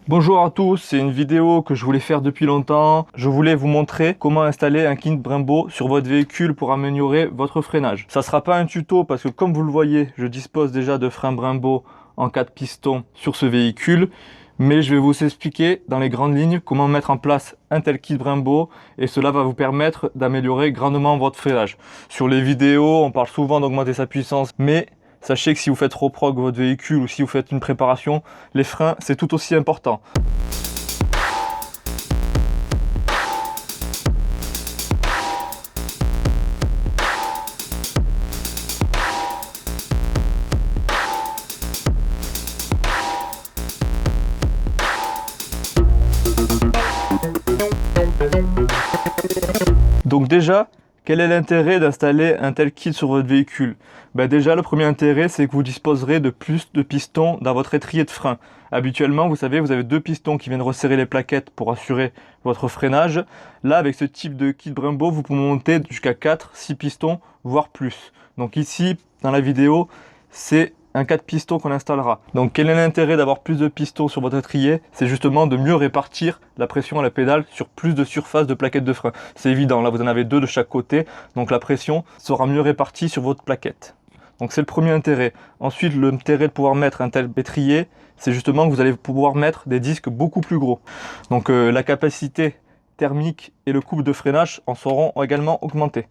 Bonjour à tous, c'est une vidéo que je voulais faire depuis longtemps. Je voulais vous montrer comment installer un kit Brembo sur votre véhicule pour améliorer votre freinage. Ça sera pas un tuto parce que comme vous le voyez, je dispose déjà de freins Brembo en 4 pistons sur ce véhicule. Mais je vais vous expliquer dans les grandes lignes comment mettre en place un tel kit Brembo et cela va vous permettre d'améliorer grandement votre freinage. Sur les vidéos, on parle souvent d'augmenter sa puissance, mais sachez que si vous faites reprog votre véhicule ou si vous faites une préparation, les freins c'est tout aussi important. Donc déjà, quel est l'intérêt d'installer un tel kit sur votre véhicule? Déjà, le premier intérêt, c'est que vous disposerez de plus de pistons dans votre étrier de frein. Habituellement, vous savez, vous avez 2 pistons qui viennent resserrer les plaquettes pour assurer votre freinage. Là, avec ce type de kit Brembo, vous pouvez monter jusqu'à 4-6 pistons, voire plus. Donc ici, dans la vidéo, c'est un 4 pistons qu'on installera. Donc quel est l'intérêt d'avoir plus de pistons sur votre étrier? C'est justement de mieux répartir la pression à la pédale sur plus de surface de plaquettes de frein. C'est évident, là vous en avez 2 de chaque côté, donc la pression sera mieux répartie sur votre plaquette. Donc c'est le premier intérêt. Ensuite, l'intérêt de pouvoir mettre un tel étrier, c'est justement que vous allez pouvoir mettre des disques beaucoup plus gros. Donc la capacité thermique et le couple de freinage en seront également augmentés.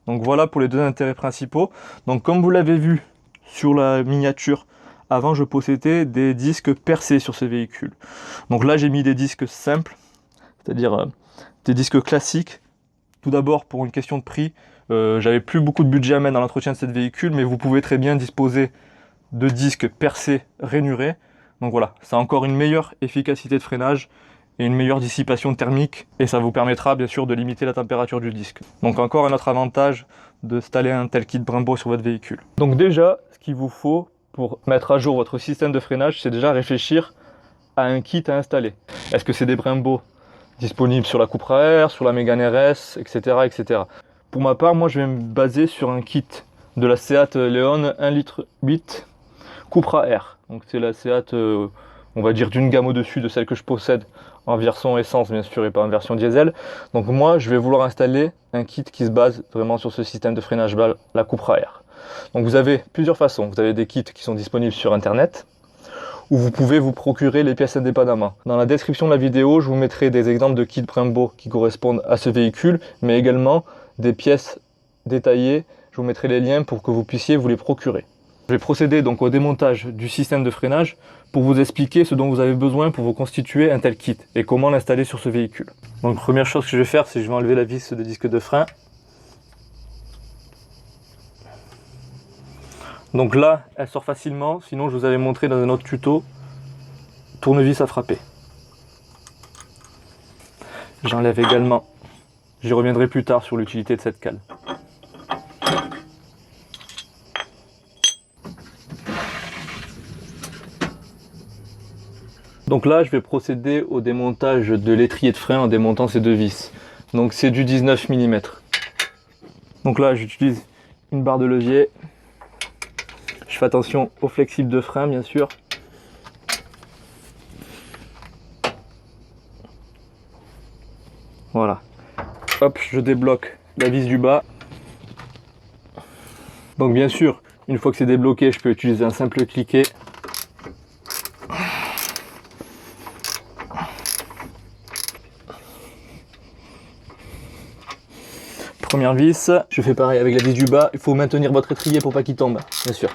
Donc voilà pour les 2 intérêts principaux. Donc comme vous l'avez vu sur la miniature, avant je possédais des disques percés sur ce véhicule. Donc là j'ai mis des disques simples, c'est-à-dire des disques classiques. Tout d'abord pour une question de prix, j'avais plus beaucoup de budget à mettre dans l'entretien de ce véhicule, mais vous pouvez très bien disposer de disques percés rainurés. Donc voilà, ça a encore une meilleure efficacité de freinage et une meilleure dissipation thermique, et ça vous permettra bien sûr de limiter la température du disque. Donc encore un autre avantage d'installer un tel kit Brembo sur votre véhicule. Donc déjà, ce qu'il vous faut pour mettre à jour votre système de freinage, c'est déjà réfléchir à un kit à installer. Est-ce que c'est des Brembo disponibles sur la Cupra Air, sur la Mégane RS, etc., etc. Pour ma part, moi je vais me baser sur un kit de la Seat Leon 1,8 litre Cupra Air. Donc c'est la Seat, on va dire d'une gamme au-dessus de celle que je possède en version essence bien sûr et pas en version diesel. Donc moi je vais vouloir installer un kit qui se base vraiment sur ce système de freinage bas, la Cupra Air. Donc vous avez plusieurs façons. Vous avez des kits qui sont disponibles sur internet où vous pouvez vous procurer les pièces indépendamment. Dans la description de la vidéo, je vous mettrai des exemples de kits Brembo qui correspondent à ce véhicule, mais également des pièces détaillées. Je vous mettrai les liens pour que vous puissiez vous les procurer. Je vais procéder donc au démontage du système de freinage pour vous expliquer ce dont vous avez besoin pour vous constituer un tel kit et comment l'installer sur ce véhicule. Donc première chose que je vais faire, c'est que je vais enlever la vis de disque de frein. Donc là, elle sort facilement, sinon je vous avais montré dans un autre tuto, tournevis à frapper. J'enlève également, j'y reviendrai plus tard sur l'utilité de cette cale. Donc là, je vais procéder au démontage de l'étrier de frein en démontant ces 2 vis. Donc c'est du 19 mm. Donc là, j'utilise une barre de levier. Je fais attention au flexible de frein, bien sûr. Voilà. Hop, je débloque la vis du bas. Donc bien sûr, une fois que c'est débloqué, je peux utiliser un simple cliquet. Première vis, je fais pareil avec la vis du bas. Il faut maintenir votre étrier pour pas qu'il tombe, bien sûr.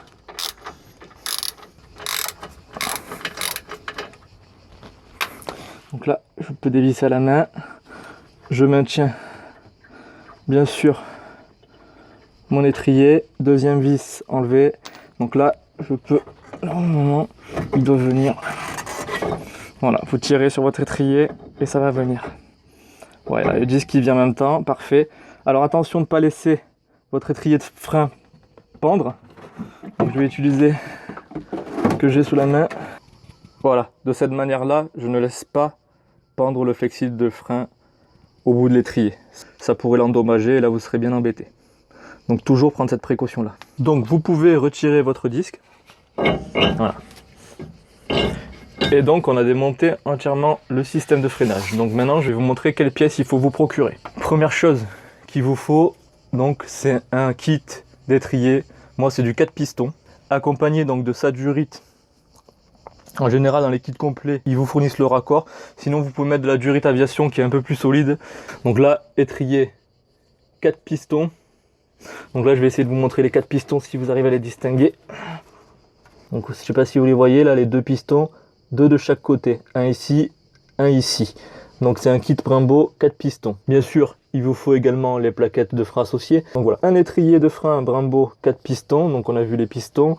Donc là, je peux dévisser à la main. Je maintiens bien sûr mon étrier. Deuxième vis enlevée. Donc là, je peux, normalement, il doit venir. Voilà, vous tirez sur votre étrier et ça va venir. Voilà, le disque qui vient en même temps, parfait. Alors attention de ne pas laisser votre étrier de frein pendre. Donc je vais utiliser ce que j'ai sous la main. Voilà, de cette manière-là, je ne laisse pas pendre le flexible de frein au bout de l'étrier. Ça pourrait l'endommager et là vous serez bien embêté. Donc toujours prendre cette précaution-là. Donc vous pouvez retirer votre disque. Voilà. Et donc on a démonté entièrement le système de freinage. Donc maintenant je vais vous montrer quelles pièces il faut vous procurer. Première chose qu'il vous faut, donc c'est un kit d'étrier. Moi c'est du 4 pistons, accompagné donc de sa durite. En général dans les kits complets, ils vous fournissent le raccord. Sinon vous pouvez mettre de la durite aviation qui est un peu plus solide. Donc là, étrier 4 pistons. Donc là je vais essayer de vous montrer les 4 pistons si vous arrivez à les distinguer. Donc je ne sais pas si vous les voyez là, les 2 pistons, 2 de chaque côté, un ici, un ici. Donc c'est un kit Brembo 4 pistons. Bien sûr, il vous faut également les plaquettes de frein associées. Donc voilà, un étrier de frein Brembo 4 pistons, donc on a vu les pistons,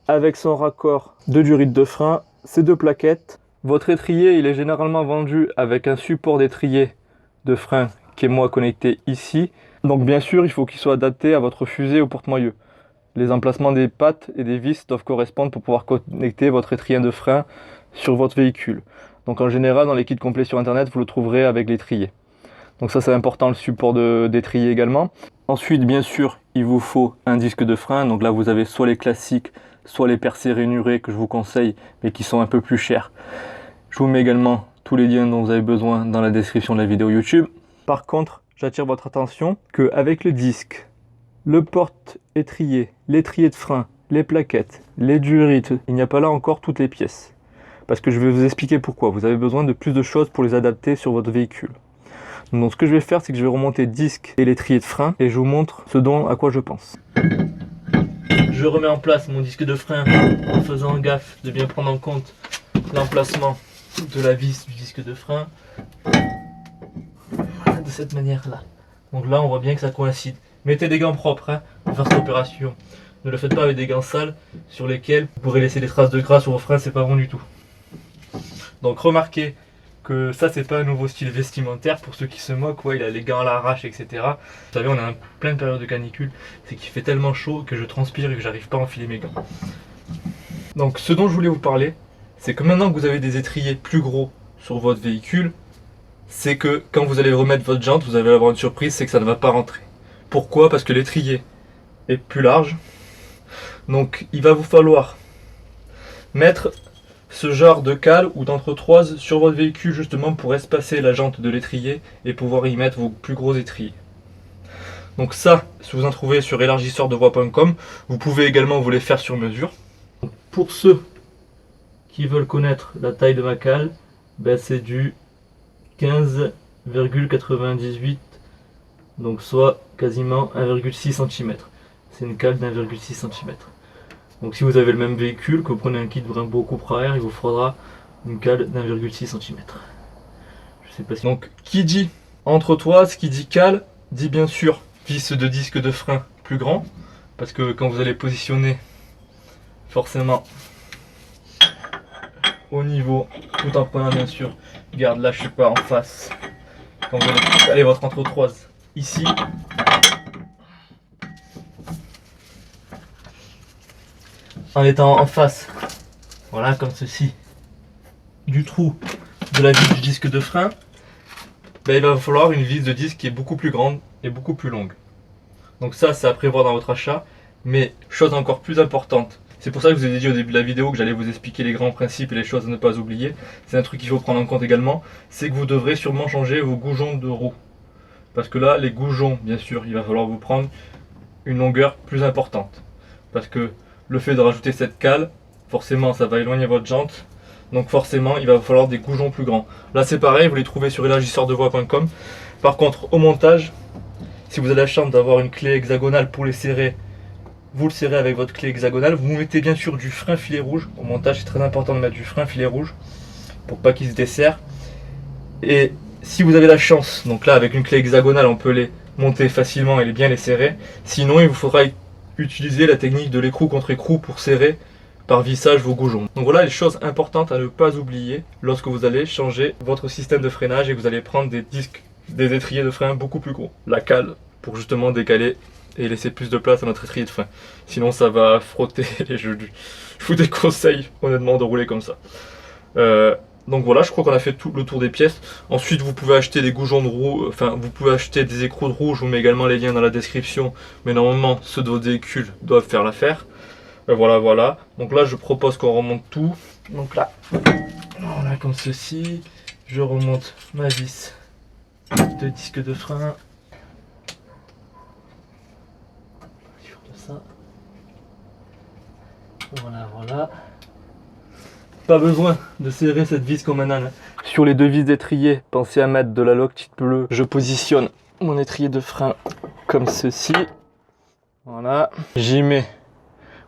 avec son raccord de durite de frein, ces 2 plaquettes. Votre étrier, il est généralement vendu avec un support d'étrier de frein qui est moi connecté ici. Donc bien sûr, il faut qu'il soit adapté à votre fusée au porte-moyeu. Les emplacements des pattes et des vis doivent correspondre pour pouvoir connecter votre étrier de frein sur votre véhicule. Donc en général, dans les kits complets sur internet, vous le trouverez avec l'étrier. Donc ça c'est important, le support d'étrier également. Ensuite, bien sûr, il vous faut un disque de frein. Donc là, vous avez soit les classiques, soit les percés rainurés que je vous conseille, mais qui sont un peu plus chers. Je vous mets également tous les liens dont vous avez besoin dans la description de la vidéo YouTube. Par contre, j'attire votre attention qu'avec le disque, le porte-étrier, l'étrier de frein, les plaquettes, les durites, il n'y a pas là encore toutes les pièces. Parce que je vais vous expliquer pourquoi. Vous avez besoin de plus de choses pour les adapter sur votre véhicule. Donc ce que je vais faire, c'est que je vais remonter le disque et l'étrier de frein et je vous montre à quoi je pense. Je remets en place mon disque de frein en faisant gaffe de bien prendre en compte l'emplacement de la vis du disque de frein. Voilà, de cette manière-là. Donc là, on voit bien que ça coïncide. Mettez des gants propres hein, pour faire cette opération. Ne le faites pas avec des gants sales sur lesquels vous pourrez laisser des traces de gras sur vos freins, c'est pas bon du tout. Donc remarquez que ça c'est pas un nouveau style vestimentaire pour ceux qui se moquent, ouais, il a les gants à l'arrache, etc. Vous savez, on est en pleine période de canicule, c'est qu'il fait tellement chaud que je transpire et que j'arrive pas à enfiler mes gants. Donc ce dont je voulais vous parler, c'est que maintenant que vous avez des étriers plus gros sur votre véhicule, c'est que quand vous allez remettre votre jante, vous allez avoir une surprise, c'est que ça ne va pas rentrer. Pourquoi? Parce que l'étrier est plus large, donc il va vous falloir mettre ce genre de cale ou d'entretroise sur votre véhicule justement pour espacer la jante de l'étrier et pouvoir y mettre vos plus gros étriers. Donc ça, si vous en trouvez sur élargisseurdevoie.com, vous pouvez également vous les faire sur mesure. Pour ceux qui veulent connaître la taille de ma cale, ben c'est du 15,98, donc soit quasiment 1,6 cm. C'est une cale d'1,6 cm. Donc si vous avez le même véhicule, que vous prenez un kit Brembo coupe à air, il vous faudra une cale d'1,6 cm. Je sais pas si... Donc qui dit entretoise, qui dit cale, dit bien sûr vis de disque de frein plus grand, parce que quand vous allez positionner forcément au niveau, tout en prenant bien sûr garde là je suis pas en face, quand vous allez caler votre entretoise ici, en étant en face, voilà comme ceci, du trou de la vis du disque de frein, ben, il va vous falloir une vis de disque qui est beaucoup plus grande et beaucoup plus longue. Donc ça c'est à prévoir dans votre achat, mais chose encore plus importante, c'est pour ça que je vous ai dit au début de la vidéo que j'allais vous expliquer les grands principes et les choses à ne pas oublier, c'est un truc qu'il faut prendre en compte également, c'est que vous devrez sûrement changer vos goujons de roue. Parce que là, les goujons, bien sûr, il va falloir vous prendre une longueur plus importante. Parce que le fait de rajouter cette cale, forcément ça va éloigner votre jante, donc forcément il va vous falloir des goujons plus grands. Là c'est pareil, vous les trouvez sur élargisseurdevoie.com. Par contre, au montage, si vous avez la chance d'avoir une clé hexagonale pour les serrer, vous le serrez avec votre clé hexagonale. Vous mettez bien sûr du frein filet rouge. Au montage, c'est très important de mettre du frein filet rouge pour pas qu'il se desserre. Et si vous avez la chance, donc là avec une clé hexagonale, on peut les monter facilement et bien les serrer. Sinon, il vous faudra utiliser la technique de l'écrou contre écrou pour serrer par vissage vos goujons. Donc voilà les choses importantes à ne pas oublier lorsque vous allez changer votre système de freinage et que vous allez prendre des disques, des étriers de frein beaucoup plus gros. La cale pour justement décaler et laisser plus de place à notre étrier de frein. Sinon ça va frotter et je vous déconseille honnêtement de rouler comme ça. Donc voilà, je crois qu'on a fait tout le tour des pièces. Ensuite vous pouvez acheter des goujons de roue, enfin vous pouvez acheter des écrous de roue, je vous mets également les liens dans la description. Mais normalement ceux de votre véhicule doivent faire l'affaire. Voilà. Donc là je propose qu'on remonte tout. Donc là, Voilà, comme ceci. Je remonte ma vis de disque de frein. Sur de ça. Voilà, voilà. Pas besoin de serrer cette vis comme un âne. Sur les deux vis d'étrier, pensez à mettre de la loctite bleue. Je positionne mon étrier de frein comme ceci. Voilà. J'y mets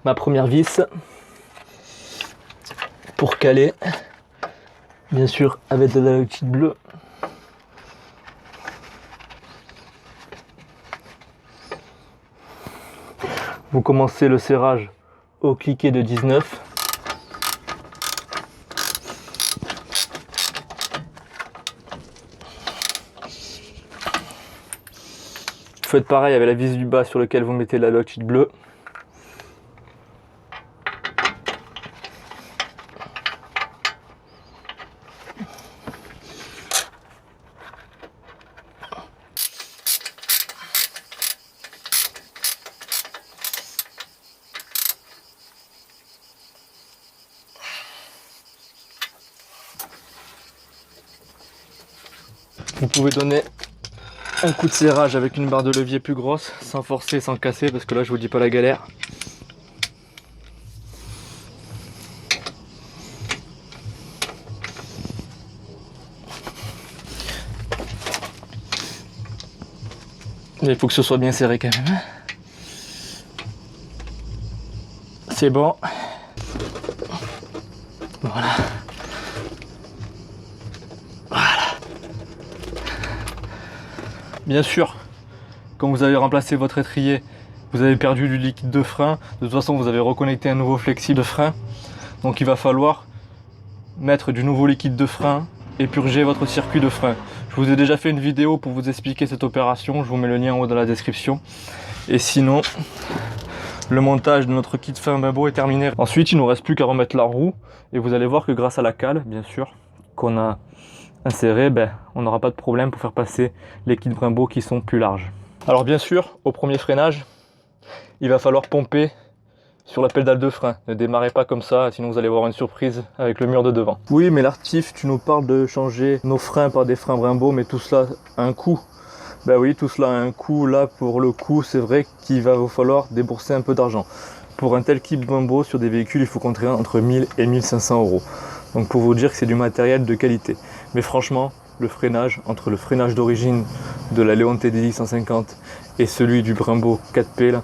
ma première vis pour caler. Bien sûr, avec de la loctite bleue. Vous commencez le serrage au cliquet de 19. Faites pareil avec la vis du bas sur laquelle vous mettez la loctite bleue. Vous pouvez donner un coup de serrage avec une barre de levier plus grosse, sans forcer, sans casser, parce que là je vous dis pas la galère. Il faut que ce soit bien serré quand même. C'est bon. Voilà. Bien sûr, quand vous avez remplacé votre étrier, vous avez perdu du liquide de frein. De toute façon, vous avez reconnecté un nouveau flexible de frein. Donc il va falloir mettre du nouveau liquide de frein et purger votre circuit de frein. Je vous ai déjà fait une vidéo pour vous expliquer cette opération. Je vous mets le lien en haut dans la description. Et sinon, le montage de notre kit frein Brembo est terminé. Ensuite, il ne nous reste plus qu'à remettre la roue. Et vous allez voir que grâce à la cale, bien sûr, qu'on a inséré, on n'aura pas de problème pour faire passer les kits Brembo qui sont plus larges. Alors bien sûr, au premier freinage, il va falloir pomper sur la pédale de frein. Ne démarrez pas comme ça, sinon vous allez avoir une surprise avec le mur de devant. Oui, mais l'artif, tu nous parles de changer nos freins par des freins Brembo, mais tout cela a un coût. Ben oui, tout cela a un coût. Là, pour le coup, c'est vrai qu'il va vous falloir débourser un peu d'argent. Pour un tel kit Brembo sur des véhicules, il faut compter entre 1000 et 1500 €. Donc pour vous dire que c'est du matériel de qualité. Mais franchement, le freinage, entre le freinage d'origine de la Leon TDI 150 et celui du Brembo 4P là,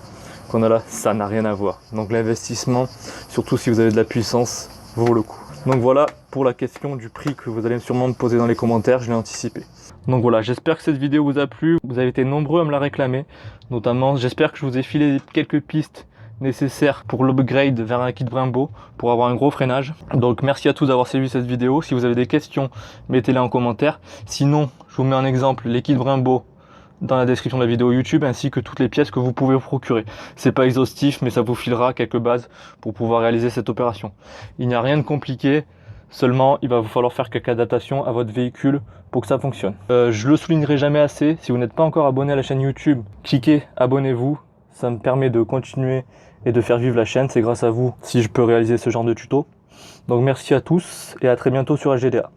qu'on a là, ça n'a rien à voir. Donc l'investissement, surtout si vous avez de la puissance, vaut le coup. Donc voilà pour la question du prix que vous allez sûrement me poser dans les commentaires, je l'ai anticipé. Donc voilà, j'espère que cette vidéo vous a plu. Vous avez été nombreux à me la réclamer. Notamment, j'espère que je vous ai filé quelques pistes nécessaires pour l'upgrade vers un kit Brembo pour avoir un gros freinage. Donc merci à tous d'avoir suivi cette vidéo. Si vous avez des questions, mettez-les en commentaire. Sinon, je vous mets en exemple les kits Brembo dans la description de la vidéo YouTube, ainsi que toutes les pièces que vous pouvez vous procurer. C'est pas exhaustif, mais ça vous filera quelques bases pour pouvoir réaliser cette opération. Il n'y a rien de compliqué, seulement il va vous falloir faire quelques adaptations à votre véhicule pour que ça fonctionne. Je le soulignerai jamais assez, si vous n'êtes pas encore abonné à la chaîne YouTube, cliquez, abonnez-vous, ça me permet de continuer et de faire vivre la chaîne, c'est grâce à vous si je peux réaliser ce genre de tuto. Donc merci à tous et à très bientôt sur LGDA.